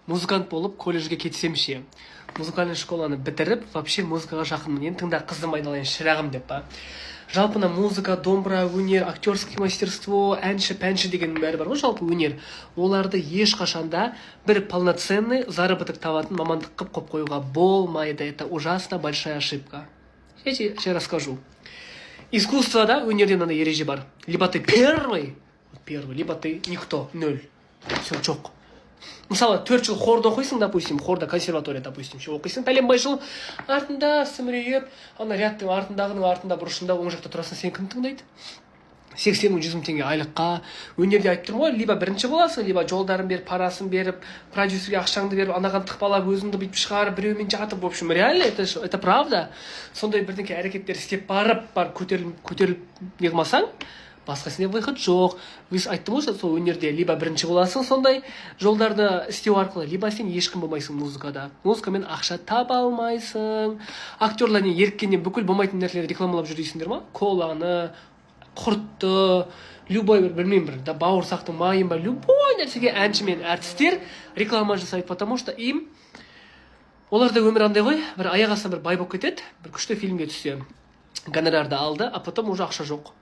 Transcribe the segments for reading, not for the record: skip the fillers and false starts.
музыкант болып колледжге кетсем ше, музыкальный школаны бітіріп вообще музыкаға жақынмын, енді тыңда қызым айналайын шырағым деп па. Жалпына музыка, домбыра, өнер, актерский мастерство, әнші, пәнші дегеннің бәрі бар ғой, жалпы өнер. Оларды ешқашанда бір полноценный заработок табатын мамандық қып қоюға болмайды. Это ужасно большая ошибка. Я тебе расскажу. Искусствода, өнерде мынандай ереже бар. Либо ты первый, либо ты никто, нөл. Все, жоқ. Мысалы, 4 жыл хорда оқисың, допустим, хорда, консерватория, допустим, оқисың, пәленбай жыл артында сімірейіп, ана рядтың артындағының артында бұрышында оң жақта тұрасың, сен кім тыңдайды? 80-100 мың теңге айлыққа. Өнерде айтып тұрмын ғой, либо бірінші боласың, либо жолдарын беріп, парасын беріп, продюсерге ақшаңды беріп, анаған тықпалап, өзіңді бүйтіп шығарып, біреумен жатып, в общем, реально, это правда. Сондай бірдеңке әрекеттер істеп барып, көтеріліп не қылмасаң, басқасында выход жоқ. Біз айттым ғой, сол өнерде либо бірінші боласың сондай жолдарды істеу арқылы, либо сен ешкім болмайсың музыкада. Музыкамен ақша таба алмайсың. Актерлармен еріккеннен бүкіл болмайтын нәрселерді рекламалап жүр дейсіңдер ма? Коланы, құртты, любой білмеймін бір, бауырсақтың майын ба, любой нәрсеге әнші мен әртістер реклама жасайды, потому что им оларда өмір андай ғой, бір аяқ астынан бір бай болып кетеді, бір күшті фильмге түссе, гонорарды алды, а потом уже ақша жоқ.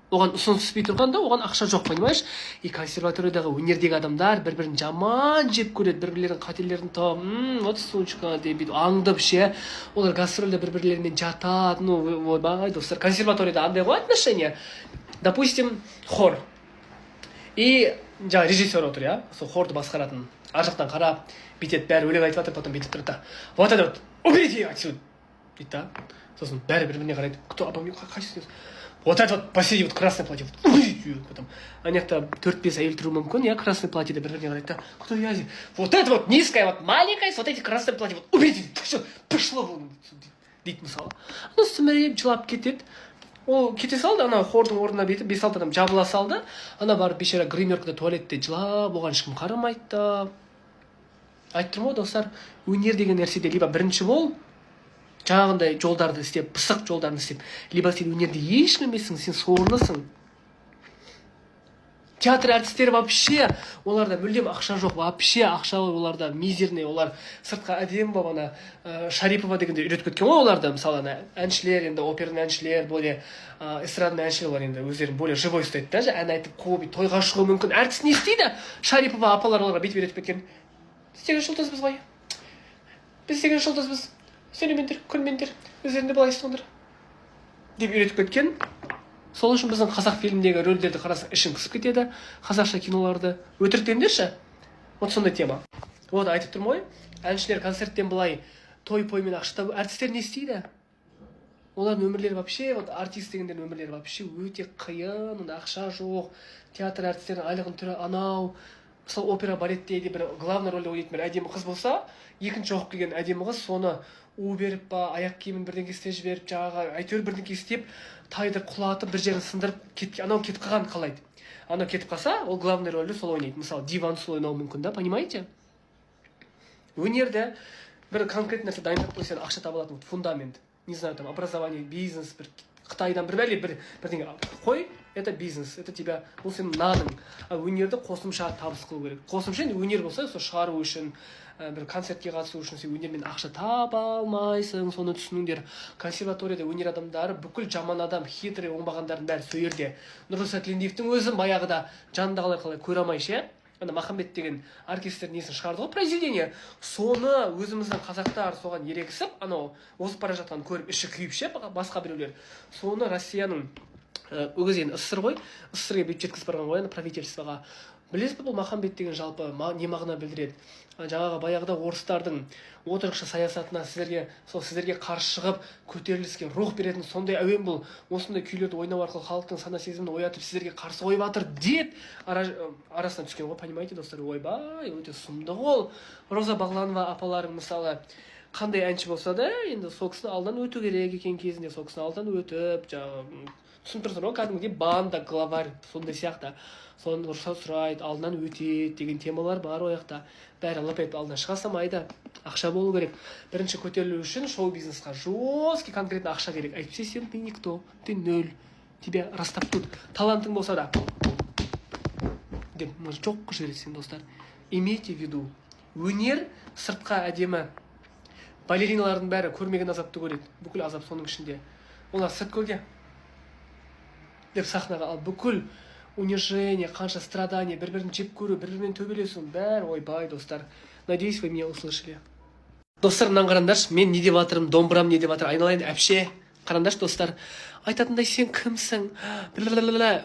Оған ұсыныс түспей тұрғанда, оған ақша жоқ, понимаешь? И консерваториядағы өнердегі адамдар бір-бірін жаман жеп көреді, бір-бірлерінің қателерін тауып, вот сучка деп бүйтіп аңдып ше, олар гастрольде бір-бірлерімен жатады, ну, ойбай, достар, консерваторияда андай ғой отношения. Допустим, хор. И жаңа режиссер отыр, я, сол хорды басқаратын, ар жақтан қарап, бүйтеді, бәрі өлең айтып жатыр, потом бүйтіп тұрды. Вот это вот, уберите отсюда, дейді да. Сосын бәрі бір-біріне қарайды, кто обо мне қайсыз? Вот это вот посиди, вот красное платье, вот, потом. Анекта 4-5 әйел тұру мүмкін, я красное платье, да бір-біріне қарайды, да, кто я? Вот это вот низкое, вот маленькое, вот эти красное платье, вот, уберите, все, пошло вон, дейді мысалы. Ана сіміреп, жылап кетеді. Ол кете салды, ана хордың орнына бетіп, 5-6 адам жабыла салды. Ана барып бейшара гримеркада туалетте жылап, оған ешкім қарамайды да. Айттым ғой, достар, өнер деген нәрседе либо бірінші бол, жаңағындай жолдарды істеп, пысық жолдарын істеп, либо сен өнерде ешкім емессің, сен сорлысың. Театр әртістері вообще, оларда мүлдем ақша жоқ, вообще ақша оларда мизерный, олар сыртқа әдем болып, ана Шарипова дегенде үйретіп кеткен ғой оларды, мысалы әншілер, енді оперный әншілер, более эстрадный әншілер олар енді өздерін более живой ұстайды да, ән айтып қуып, тойға шығуы мүмкін. Әртіс не істейді? Шарипова апалар оларға бүйтіп үйретіп кеткен. Біз 8 жұлдызбыз ғой. Біз 8 жұлдызбыз. Сөйлемендер, күлмендер, өздерінде былай істеңдер деп үйретіп кеткен. Сол үшін біздің қазақ фильмдегі рөлдерді қарасаң ішің пысып кетеді, қазақша киноларды өтіріктендерші. Вот сондай тема. Вот айтып тұрмын ғой, әншілер концерттен былай той-поймен ақша табу, әртістер не істейді? Олардың өмірлері вообще, вот артист дегендердің өмірлері вообще өте қиын, ақша жоқ, театр әртістерінің айлығын түрі анау. Мысалы опера балетте бір главный рөлде ойнайтын бір әдемі қыз болса, екінші оқып келген әдемі қыз соны у беріп па, аяқ киімін бірдеңке істеп жіберіп, жаңағы әйтеуір бірдеңке істеп, тайды құлатып, бір жерін сындырып, анау кетіп қалған қалайды. Анау кетіп қалса, ол главный рөлді сол ойнайды. Мысалы, диван сол ойнауы мүмкін да, понимаете? Өнерде бір конкретный нәрсе дайындап қойсаң ақша таба алатын фундамент. Не знаю, там образование, бизнес, бір Қытайдан бірдеңе қой, это бизнес, это тебя, бұл сенің наның. Өнерді қосымша табыс қылу керек. Қосымша өнер болса, сол шығару үшін, бір концертке қатысу үшін сен өнермен ақша таба алмайсың, соны түсініңдер. Консерваторияда өнер адамдары бүкіл жаман адам, хитрый оңбағандардың бәрі сол жерде. Нұрғиса Тілендиевтің өзі баяғыда жанында қалай көре алмай ше, ана Махамбет деген оркестр несін шығарды ғой, произведение. Соны өзіміздің қазақтар соған ерегісіп, анау озып бара жатқан көріп іші күйіп ше, басқа біреулер. Соны Россияның өгіз енді СССР ғой, СССРге бүйтіп жеткізіп барған ғой, правительствоға. Білесіз бе, бұл Махамбет деген жалпы не мағына білдіреді? Жаңағы баяғыда орыстардың отырықшы саясатына сіздерге қарсы шығып, көтеріліске рух беретін сондай әуен бұл. Осындай күйлерді ойнау арқылы халықтың сана сезімін оятып, сіздерге қарсы ойып жатыр деп арасына түскен ғой, понимаете, достар? Ойбай, өте сұмдық ол. Роза Бағланова апаларың мысалы қандай әнші болса да, енді сол кісіні алдан өту керек екен кезінде, сол кісіні алдан өтіп, түсініп тұрсың ғой, кәдімгідей банда, главарь, сондай сияқты. Соны рұқсат сұрайды, алдынан өтеді деген темалар бар ояқта. Бәрі лапайып алдынан шыға салмайды. Ақша болу керек. Бірінші көтерілу үшін шоу-бизнесқа жесткий конкретно ақша керек. Әйтпесе сен ты никто, ты нөл. Тебя растаптут. Талантың болса да. Деп, может, жоқ жібересің, достар. Имейте в виду, өнер сыртқа әдемі. Балериналардың бәрі көрмеген азапты көреді. Бүкіл азап соның ішінде. Олар сырт көге деп сахнаға ал бүкіл унижение, қанша страдания, бір-бірін жеп көру, бір-бірімен төбелесу, бәрі ойбай, достар. Надеюсь, вы меня услышали. Достар, мынаны қараңдаршы, мен не деп жатырмын, домбырам не деп жатыр, айналайын әпше. Қараңдаршы, достар. Айтатындай, сен кімсің?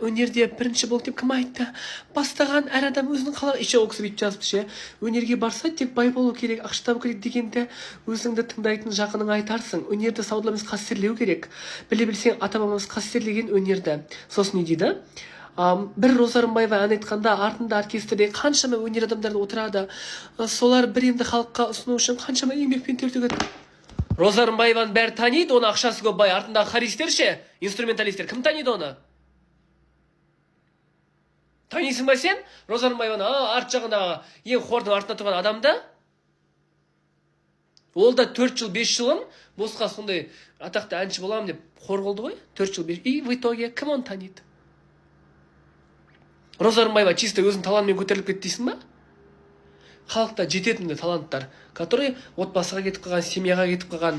Өнерде бірінші бол деп кім айтты? Бастаған әр адам өзінің қалай еще ол кісі бүйтіп жазыпты ше. Өнерге барса тек бай болу керек, ақша табу керек дегенде өзіңді тыңдайтын жақының айтарсың. Өнерді саудалаймыз, қастерлеу керек. Біле білсең, ата-бабамыз қастерлеген өнерді. Сосын не дейді? Бір Роза Рымбаева ән айтқанда артында оркестрде қаншама өнер адамдары отырады. Солар бір енді халыққа ұсыну үшін қаншама еңбекпен тер төгеді. Роза Рымбаеваны бәрі таниды, оны ақшасы көп бай. Артындағы хористер ше, инструменталистер, кім таниды оны? Танисың ба сен? Роза Рымбаеваны арт жағындағы ең хордың артында тұрған адамды? Ол да 4 жыл 5 жылын босқа сондай атақты әнші боламын деп хор болды ғой. 4 жыл 5 жыл. И в итоге кім оны таниды? Роза Рымбаева чисто өзінің талантымен көтеріліп кетті дейсің ба? Халықта жететінді таланттар, которые отбасыға кетіп қалған, семьяға кетіп қалған,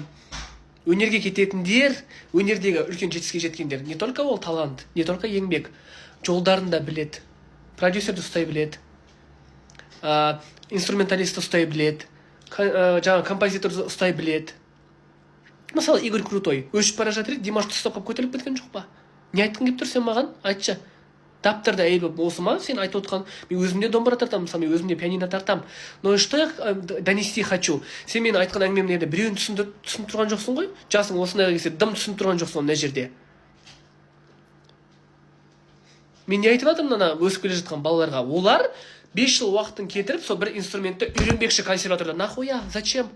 өнерге кететіндер, өнердегі үлкен жетістікке жеткендер. Не только ол талант, не только еңбек, жолдарын да біледі, продюсерді ұстай біледі, инструменталисті ұстай біледі, жаңа композиторды ұстай біледі. Мысалы, Игорь Крутой өшіп бара жатыр, Димашты ұстап қалып көтеріліп кеткен жоқ па? Не айтқың келіп тұр сен маған? Айтшы. Таптырда әйел болып осы ма? Сен айтып отқан, мен өзімде домбыра тартамын, мысалы, мен өзімде пианино тартамын. Но что я донести хочу? Сен менің айтқан әңгімемді біреуін түсініп тұрған жоқсың ғой? Жасың осындай келсе, дым түсініп тұрған жоқсың мына жерде. Мен не айтып жатырмын ана өсіп келе жатқан балаларға? Олар 5 жыл уақытын кетіріп, сол бір инструментті үйренбекші консерваторда. Нахуя? Зачем?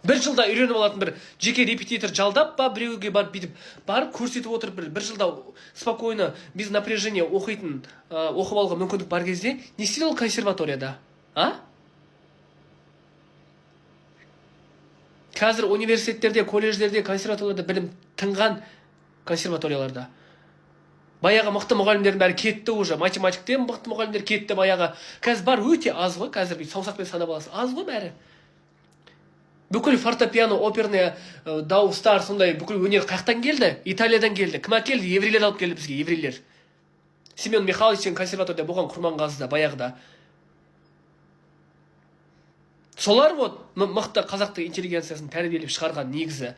Бір жылда үйреніп алатын бір жеке репетитор жалдап ба, біреуге барып бүйтіп барып көрсетіп отырып бір жылда спокойно, без напряжения оқып алуға мүмкіндік бар кезде не істейді ол консерваторияда? Қазір университеттерде, колледждерде, консерваторияда білім тыңған консерваторияларда. Баяғы мықты мұғалімдердің бәрі кетті уже, математиктен мықты мұғалімдер кетті баяғы. Қазір бар өте аз ғой, қазір саусақпен санап аласың. Аз ғой бәрі. Бүкіл фортепиано, оперный дауыстар, сондай бүкіл өнер қаяқтан келді? Италиядан келді. Кім әкелді? Еврейлер алып келді бізге, еврейлер. Семен Михайлович консерваторияда болған Құрманғазыда, баяғыда. Солар вот мықты қазақтың интеллигенциясын тәрбиелеп шығарған негізі.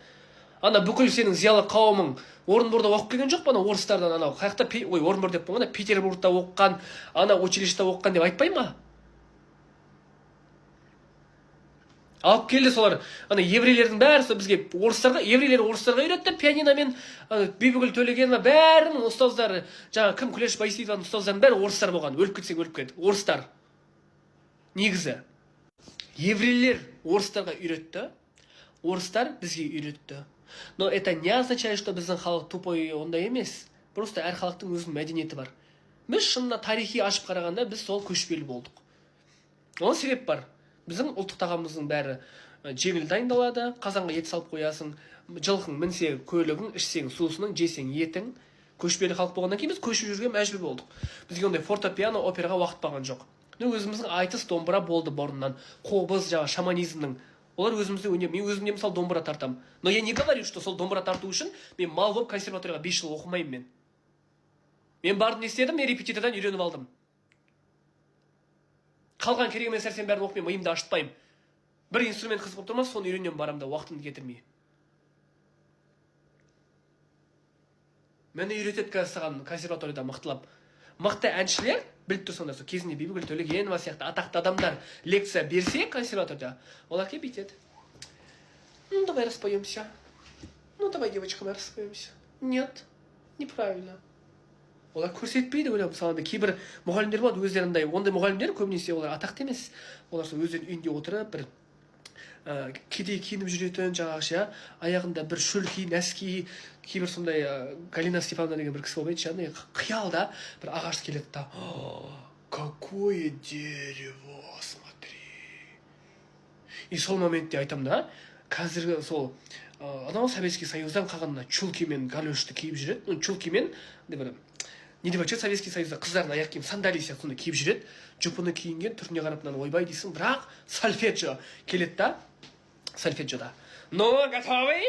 Ана бүкіл сенің зиялы қауымың Орынборда оқып келген жоқ па? Ана орыстардан анау қаяқта, Орынбор деп болғанда Петербургта оқыған, ана училищеда оқыған деп айтпай ма? Алып келді солар, ана еврейлердің бәрі бізге орыстарға, еврейлер орыстарға үйретті, пианиномен Бибігүл Төлегенова бәрінің ұстаздары, жаңа кім Күлеш Байсейітованың ұстаздардың бәрі орыстар болған, өліп кетсең өліп кет, орыстар. Негізі еврейлер орыстарға үйретті, орыстар бізге үйретті. Но это не означает, что біздің халық тупой ондай емес. Просто әр халықтың өзінің мәдениеті бар. Біз шынында тарихи ашып қарағанда біз сол көшпелі болдық. Ол себеп бар. Біздің ұлттық тағамымыздың бәрі жеңіл дайындалады, қазанға ет салып қоясың, жылқың мінсе көлігің, ішсең сусының, жесең етің. Көшпелі халық болғаннан кейін біз көшіп жүрген мәжбүр болдық. Бізге ондай фортепиано, операға уақыт болған жоқ. Өзіміздің айтыс домбыра болды бұрыннан, қобыз, жаңа шаманизмнің. Олар өзімізде өнер. Мен өзімде мысалы домбыра тартам. Но я не говорю, что сол домбыра тарту үшін мен мал болып консерваторияға 5 жыл оқымаймын мен. Мен бардым не істедім, мен репетитордан үйреніп алдым. Қалған керек емес нәрсенің бәрін оқымай, миымды ашытпаймын. Бір инструмент қызық болып тұрмас, соны үйренемін барамда, уақытымды кетірмей. Мені үйретеді қазір саған консерваторияда мықтылап. Мықты әншілер, біліп тұрсыңдар, сол кезінде Бибігүл Төлегенова сияқты атақты адамдар лекция берсе консерваторияда, олар келіп бүйтеді. Ну, давай распоемся. Ну, давай, девочка, мы распоемся. Нет, неправильно. Олар көрсетпейді, мысалы кейбір мұғалімдер болады өздерінде, ондай мұғалімдер көбінесе олар атақты емес. Олар өздерінің үйінде отырып, бір кедей киініп жүретін, жаңағы аяғында бір шөлки, нәски, кейбір сондай Галина Степановна деген бір кісі болмайды, жаңағыдай қиялда бір ағаш келеді да, какое дерево, смотри. И сол моментте айтам да, қазіргі сол анау Советский Союздан қалғанына чулки мен галошты киіп жүреді, чулки мен бір не деп айтшы, Советский Союзда қыздардың аяқ киім сандалия сияқты сондай киіп жүреді, жұпыны киінген, түріне қарап мынаны ойбай дейсің, бірақ сольфеджио келеді да, сольфеджиода. Ну, готовый?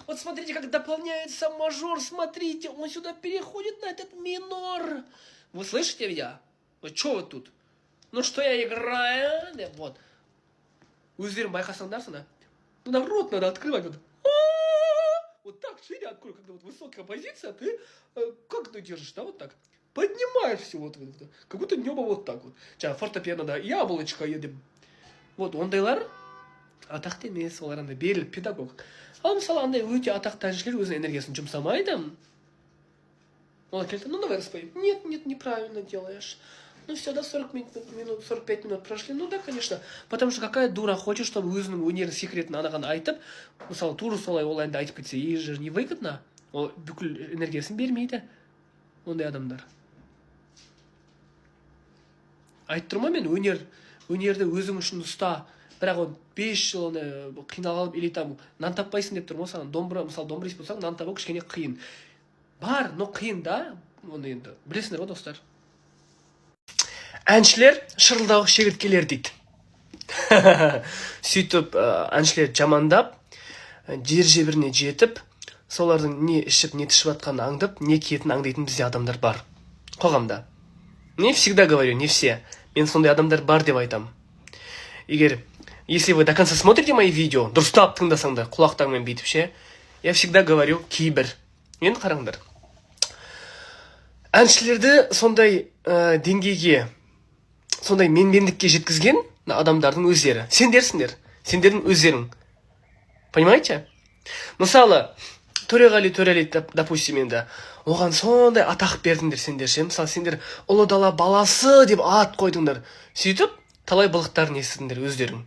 Вот смотрите, как дополняется мажор, смотрите, он сюда переходит на этот минор. Вы слышите меня? Вот что вот тут? Ну что я играю? Да, вот. Өздерің байқасаңдар сана. Ну, рот надо открывать. Вот так шире открой, когда вот высокая позиция, ты как ты держишь, да, вот так? Поднимаешь все вот, как будто небо вот так вот. Жаңа фортепианода яблочко едім. Вот ондайлар атақты емес, олар андай беріліп педагог. Ал мысалы андай өте атақты әншілер өзінің энергиясын жұмсамайды. Олар келді, ну давай распоем. Нет, неправильно делаешь. Ну все, да, 45 минут прошли. Ну да, конечно. Потому что какая дура хочет, чтобы өзінің өнерінің секретін анаған айтып, мысалы тура солай ол әнді айтып кетсе, ей же невыгодно. Ол бүкіл энергиясын бермейді. Ондай адамдар. Айтып тұрмын мен, өнерді өзің үшін ұста. Бірақ ол 5 жыл қиналып или там нан таппайсың деп тұрмын. Саған домбыра, мысалы домбырист болсаң, нан табу кішкене қиын. Бар, но қиын да. Оны енді білесіңдер ғой, достар. Әншілер шырылдауық шегірткелер дейді. Сөйтіп әншілер жамандап, жер жебіріне жетіп, солардың не ішіп, не тішіп атқанын аңдып, не киетін аңдайтын бізде адамдар бар. Қоғамда. Не всегда говорю, не все. Мен сондай адамдар бар деп айтам. Если вы до конца смотрите мои видео, дұрыстап тыңдасаңдар, құлақтарыңмен бүйтіп ше, я всегда говорю кейбір. Енді қараңдар. Әншілерді сондай деңгейге, сондай менмендікке жеткізген адамдардың өздері. Сендердің өздерің. Понимаете? Мысалы, Төреғали, допустим, енді, оған сондай атақ бердіңдер сендер ше. Мысалы, сендер ұлы дала баласы деп ат қойдыңдар. Сөйтіп, талай былықтарын естідіңдер өздерің.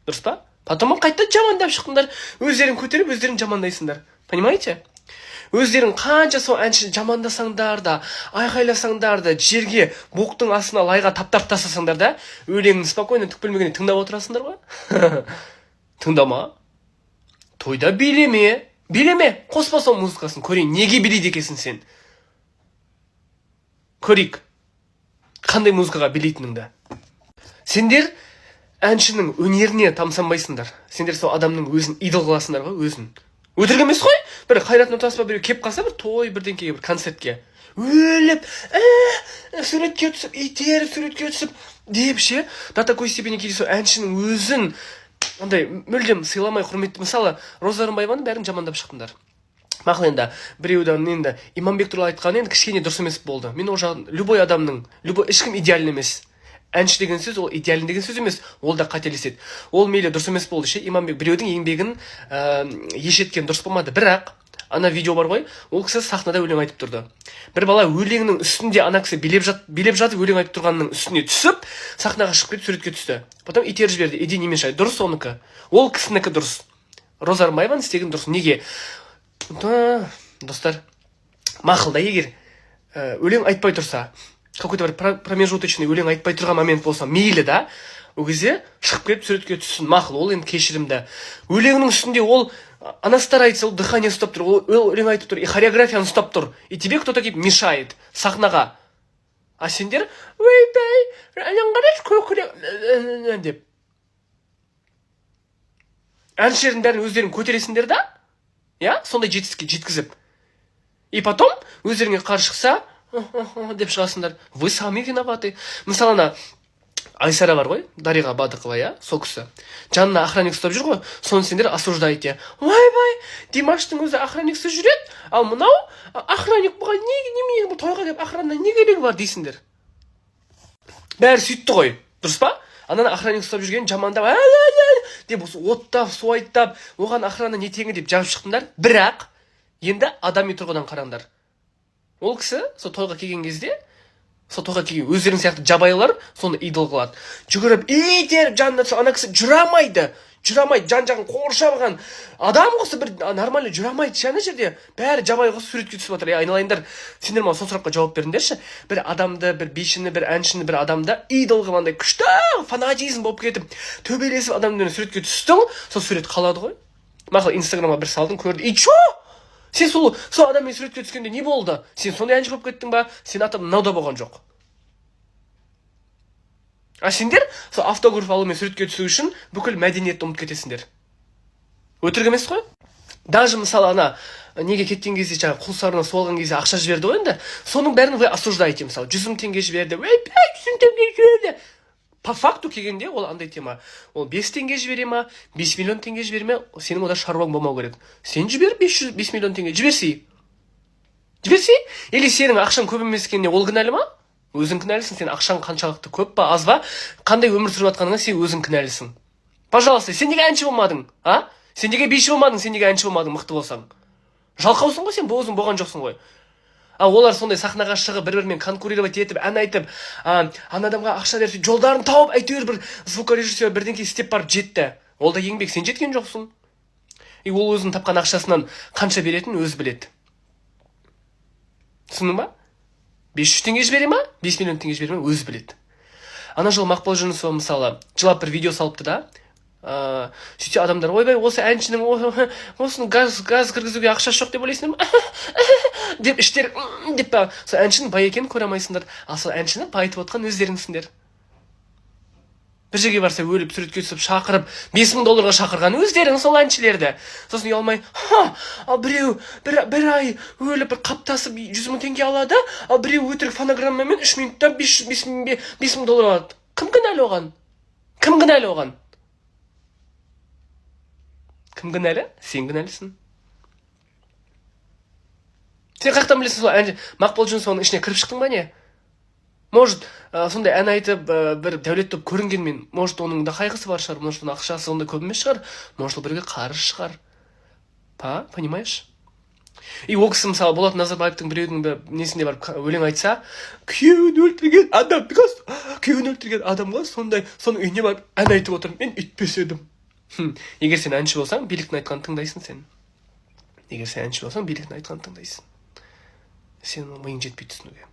Дұрыс па? Потом қайта жамандап шықтыңдар. Өздерің көтеріп, өздерің жамандайсыңдар. Понимаете? Өздерің қанша сол әнші жамандасаңдар да, айқайласаңдар да, жерге боқтың астына лайға таптап тастасаңдар да, өлеңін спокойно түк білмегенде тыңдап отырасыңдар ғой? Тыңдама. Тойда билеме, қоспа сол музыкасын, көрейін, неге билейді екесің сен? Көрейік, қандай музыкаға билейтініңді. Сендер әншінің өнеріне тамсанбайсыңдар. Сендер сол адамның өзін идол қыласыңдар ғой, өзін. Өтірік емес қой? Бір Қайрат Нұртас біреу кеп қалса, бір той бірдеңкеге, бір концертке. Өліп, суретке түсіп, итеріп, суретке түсіп, деп ше, до такой степени кейде сол әншінің өзін андай мүлдем сыйламай құрметті. Мысалы, Роза Рымбаеваны бәрін жамандап шықтыңдар. Мақыл енді, біреудан енді Иманбек туралы айтқаны енді кішкене дұрыс емес болды. Мен ол жағын, любой адамның, ешкім идеален емес. Әнші деген сөз, ол идеален деген сөз емес, ол да қателеседі. Ол мейлі дұрыс емес болды ше, Иманбек біреудің еңбегін еш еткен дұрыс болмады. Бірақ, ана видео бар ғой, ол кісі сахнада өлең айтып тұрды. Бір бала өлеңнің үстінде ана кісі билеп жатып өлең айтып тұрғанның үстіне түсіп, сахнаға шығып кетіп суретке түсті. Потом итеріп жіберді, иди не мешай. Дұрыс оныкі. Ол кісінікі дұрыс. Роза Рымбаеваның істеген дұрыс. Неге? Достар, мақылда егер өлең айтпай тұрса, какой-то бір промежуточный өлең айтпай тұрған момент болса, мейлі да, ол кезде шығып кетіп суретке түссін. Мақыл, ол енді кешірімді. Өлеңнің үстінде ол анастар айтса, ол дыхание ұстап тұр, ол өлең айтып тұр, и хореографияны ұстап тұр. И тебе кто-то келіп мешает сахнаға. А сендер деп. Әншілердің бәрін өздерің көтересіңдер да? Я? Сондай жетістікке жеткізіп. И потом өздеріңе қарсы шықса, деп шығасыңдар. Вы сами виноваты. Мысалы, Айсара бар ғой, Дариға Бадықова, я, сол кісі. Жанына охранник ұстап жүр ғой, соны сендер осуждаете. Ойбай, Димаштың өзі охранниксіз жүреді, ал мынау охранник бұған немене тойға деп охрана не керегі бар дейсіңдер. Бәрі сөйтті ғой, дұрыс па? Ананы охранник ұстап жүрген жамандап, деп оттап, суайттап, оған охрана не теңі деп жазып шықтыңдар. Бірақ, енді адами тұрғыдан қараңдар. Ол кісі, сол тойға келген кезде, сол тойға келген өздерің сияқты жабайылар соны идол қылады. Жүгіріп, итеріп жанына түсіп, ана кісі жүрамайды, жан-жағын қоршап алған адам қосы бір нормально жүрамайды. Ана жерде бәрі жабай қосы суретке түсіп жатыр. Айналайындар, сендер маған сол сұраққа жауап беріңдерші. Бір адамды, бір бишіні, бір әншіні, бір адамды идол қылғандай күшті фанатизм болып кетіп, төбелесіп адаммен суретке түстің, сол сурет қалады ғой. Мақыл Инстаграмға бір салдың, көрді. И чо? Сен сол адаммен суретке түскенде не болды? Сен сондай әнші болып кеттің ба? Сен атам мынауда болған жоқ. А сендер сол автограф алу мен суретке түсу үшін бүкіл мәдениетті ұмытып кетесіңдер. Өтірік емес қой? Даже мысалы ана неге кеткен кезде жаңағы құлсарына суалған кезде ақша жіберді ғой енді. Соның бәрін вы осуждаете, мысалы 100 000 теңге жіберді. 500 теңге жіберді. По факту келгенде ол андай тема. Ол 5 теңге жібере ма, 5 миллион теңге жібере ма, сенің ода шаруаң болмау керек. Сен жібер 5 миллион теңге жіберсей. Или сенің ақшаң көп емес екеніне ол кінәлі ма? Өзің кінәлісің. Сен ақшаң қаншалықты көп па, аз ба, қандай өмір сүріп жатқаныңа сен өзің кінәлісің. Пожалуйста, сен неге әнші болмадың? А? Сен неге биші болмадың? Сен неге әнші болмадың мықты болсаң? Жалқаусың ғой сен, өзің болған жоқсың ғой. Олар сондай сахнаға шығып, бір-бірімен конкурировать етіп, ән айтып, ана адамға ақша беріп, жолдарын тауып, әйтеуір бір звукорежиссер бірдеңке істеп барып жетті. Ол да еңбек, сен жеткен жоқсың. Ол өзінің тапқан ақшасынан қанша беретінін өзі біледі. Түсіндің ба? 500 теңге жібере ма, 5 миллион теңге жібере ма, өзі біледі. Ана жылы Мақпал Жүнісова мысалы жылап бір видео салыпты да. Сөйтсе адамдар, ойбай, осы әншінің осыны газ кіргізуге ақша жоқ деп ойлайсыңдар ма? Деп іштер деп па. Сол әншінің бай екенін көре алмайсыңдар. Ал сол әншіні байытып отқан өздеріңсіңдер. Бір жерге барса өліп суретке түсіп шақырып $5000 шақырған өздерің сол әншілерді. Сосын ұялмай, ал біреу бір ай өліп бір қаптасып 100 000 теңге алады, ал біреу өтірік фонограммамен 3 минутта $5000 алады. Кім кінәлі оған? Кім кінәлі оған? Кім кінәлі? Сен кінәлісің. Сен қаяқтан білесің сол әнші Мақпал Жүнісованың ішіне кіріп шықтың ба не? Может, сондай ән айтып, бір дәулет топ көрінгенмен, может, оның да қайғысы бар шығар, может, оның ақшасы онда көп емес шығар, может, бірге қарыз шығар. Понимаешь? И ол кісі мысалы Болат Назарбаевтың біреудің несінде барып өлең айтса, күйеуін өлтірген адамға сондай, соның үйіне барып ән айтып отырып, мен үйтпес едім. Егер сен әнші болсаң, биліктің айтқанын тыңдайсың сен. Егер сен әнші болсаң, биліктің айтқанын тыңдайсың. Сенің миың жетпей түсінуге.